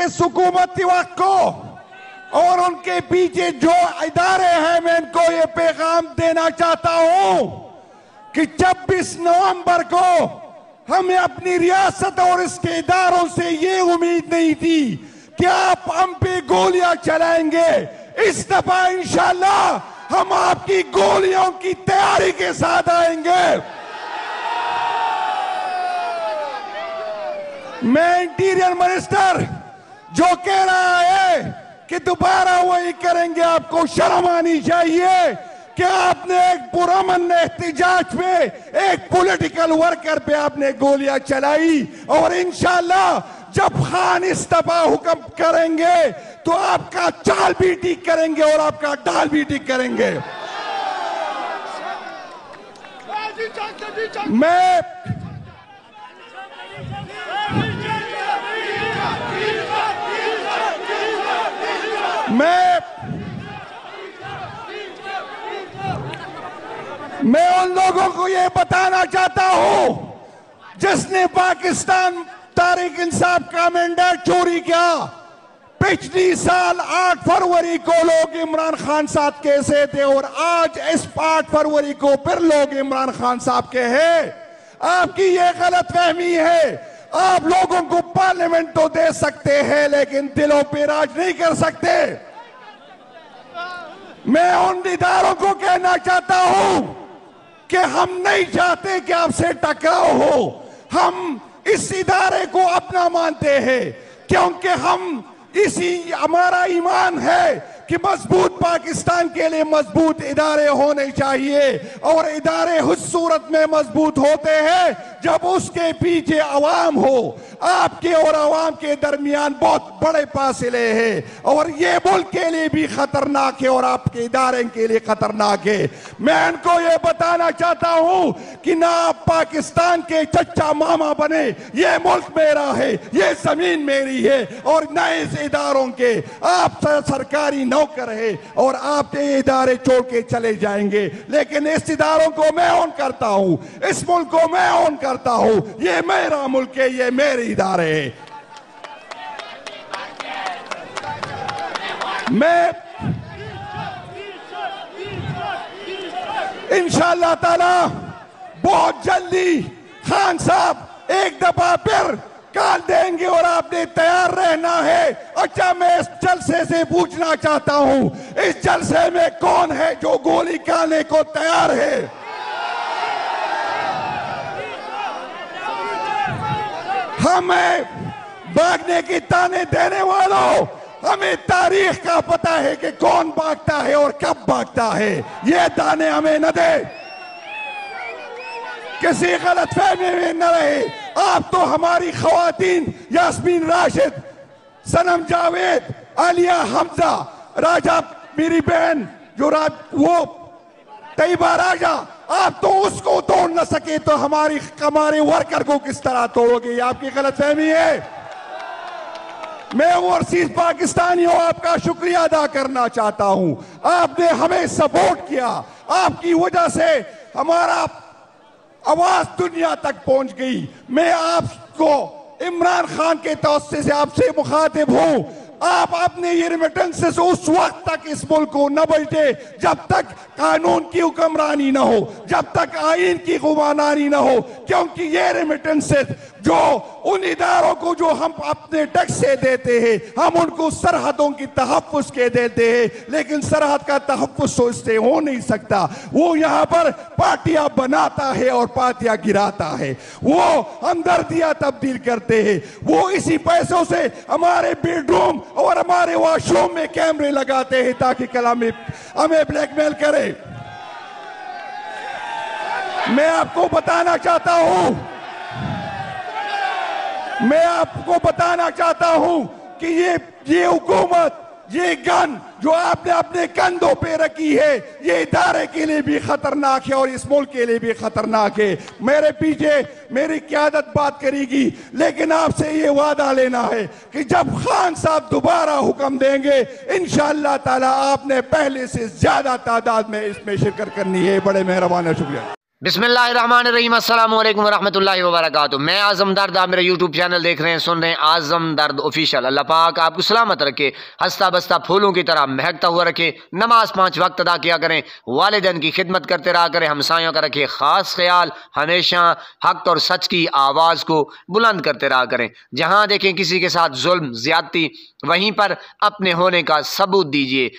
इस हुकूमत को और उनके पीछे जो इदारे हैं, मैं इनको ये पैगाम देना चाहता हूं कि 26 नवंबर को हमें अपनी रियासत और इसके इदारों से ये उम्मीद नहीं थी कि आप हम पे गोलियां चलाएंगे। इस दफा इंशाअल्लाह हम आपकी गोलियों की तैयारी के साथ आएंगे। मैं इंटीरियर मिनिस्टर जो कह रहा है कि दोबारा वही करेंगे, आपको शर्म आनी चाहिए कि आपने एक पुरअमन एहतिजाज में एक पॉलिटिकल वर्कर पे आपने गोलियां चलाई और इंशाअल्लाह जब खान इस्तीफा हुक्म करेंगे तो आपका चाल भी ठीक करेंगे और आपका डाल भी ठीक करेंगे। मैं उन लोगों को यह बताना चाहता हूं जिसने पाकिस्तान तारीख इंसाफ का मैंडेट चोरी किया। पिछली साल 8 फरवरी को लोग इमरान खान साहब कैसे थे और आज इस 8 फरवरी को फिर लोग इमरान खान साहब के हैं। आपकी ये गलत फहमी है। आप लोगों को पार्लियामेंट तो दे सकते हैं लेकिन दिलों पे राज नहीं कर सकते। मैं उन इदारों को कहना चाहता हूं कि हम नहीं चाहते कि आपसे टकराव हो। हम इस इदारे को अपना मानते हैं क्योंकि हम इसी हमारा ईमान है कि मजबूत पाकिस्तान के लिए मजबूत इदारे होने चाहिए और इदारे उस सूरत में मजबूत होते हैं जब उसके पीछे अवाम हो। आपके और अवाम के दरमियान बहुत बड़े फासले हैं और ये मुल्क के लिए भी खतरनाक है और आपके इदारे के लिए खतरनाक है। मैं इनको ये बताना चाहता हूं कि ना आप पाकिस्तान के चच्चा मामा बने। ये मुल्क मेरा है, ये जमीन मेरी है और न इस इदारों के आप सरकारी नौकर है और आप ये इदारे छोड़ के चले जाएंगे। लेकिन इस इदारों को मैं ऑन करता हूं, इस मुल्क को मैं ऑन करता हूं। ये मेरा मुल्क है, ये मेरे इदारे हैं। मैं इंशाअल्लाह ताला बहुत जल्दी खान साहब एक दफा फिर काल देंगे और आपने तैयार रहना है। अच्छा, मैं इस जलसे से पूछना चाहता हूं, इस जलसे में कौन है जो गोली खाने को तैयार है? हमें भागने की ताने देने वालों, हमें तारीख का पता है कि कौन भागता है और कब भागता है। ये ताने हमें न दे, किसी गलतफहमी में न रहे। आप तो हमारी खवातीन यास्मीन राशिद, सनम जावेद, आलिया हमजा, राजा मेरी बहन जो वो तैयबा राजा, आप तो उसको तोड़ न सके तो हमारे वर्कर को किस तरह तोड़ोगे? ये आपकी गलतफहमी है। मैं ओवरसीज पाकिस्तानियों आपका शुक्रिया अदा करना चाहता हूं। आपने हमें सपोर्ट किया, आपकी वजह से हमारा आवाज दुनिया तक पहुंच गई। मैं आपको इमरान खान के तौर से आपसे मुखातिब हूं। आप अपने ये रेमिटेंसेस उस वक्त तक इस मुल्क को न बल्टे जब तक कानून की हुक्मरानी न हो, जब तक आईन की गुमानानी न हो, क्योंकि ये रेमिटेंसेस जो उन इदारों को जो हम अपने टैक्स से देते हैं, हम उनको सरहदों की तहफ़्फ़ुज़ के देते हैं, लेकिन सरहद का तहफ़्फ़ुज़ तो इससे हो नहीं सकता। वो यहाँ पर पार्टियां बनाता है और पार्टियां गिराता है, वो हमदर्दियां तब्दील करते हैं। वो इसी पैसों से हमारे बेडरूम और हमारे वॉशरूम में कैमरे लगाते हैं ताकि कल हमें ब्लैकमेल करे। मैं आपको बताना चाहता हूं कि ये हुकूमत, ये गन जो आपने अपने कंधों पे रखी है, ये इदारे के लिए भी खतरनाक है और इस मुल्क के लिए भी खतरनाक है। मेरे पीछे मेरी क़यादत बात करेगी, लेकिन आपसे ये वादा लेना है कि जब खान साहब दोबारा हुक्म देंगे, इंशाअल्लाह ताला आपने पहले से ज्यादा तादाद में इसमें शिरकत करनी है। बड़े मेहरबान, शुक्रिया। बिस्मिल्लाहिर्रहमानिर्रहीम, अस्सलाम वालेकुम वरहमतुल्लाहि वबरकातुहू। मैं आज़म दर्द, आप मेरा यूट्यूब चैनल देख रहे हैं, सुन रहे हैं आज़म दर्द ऑफिशियल। अल्लाह पाक आपको सलामत रखे, हंसता बसता फूलों की तरह महकता हुआ रखे। नमाज 5 वक्त अदा किया करें, वालिदैन की खिदमत करते रहा करें, हमसायों का रखे खास ख्याल, हमेशा हक और सच की आवाज़ को बुलंद करते रहा करें। जहाँ देखें किसी के साथ जुल्म ज्यादती, वहीं पर अपने होने का सबूत दीजिए।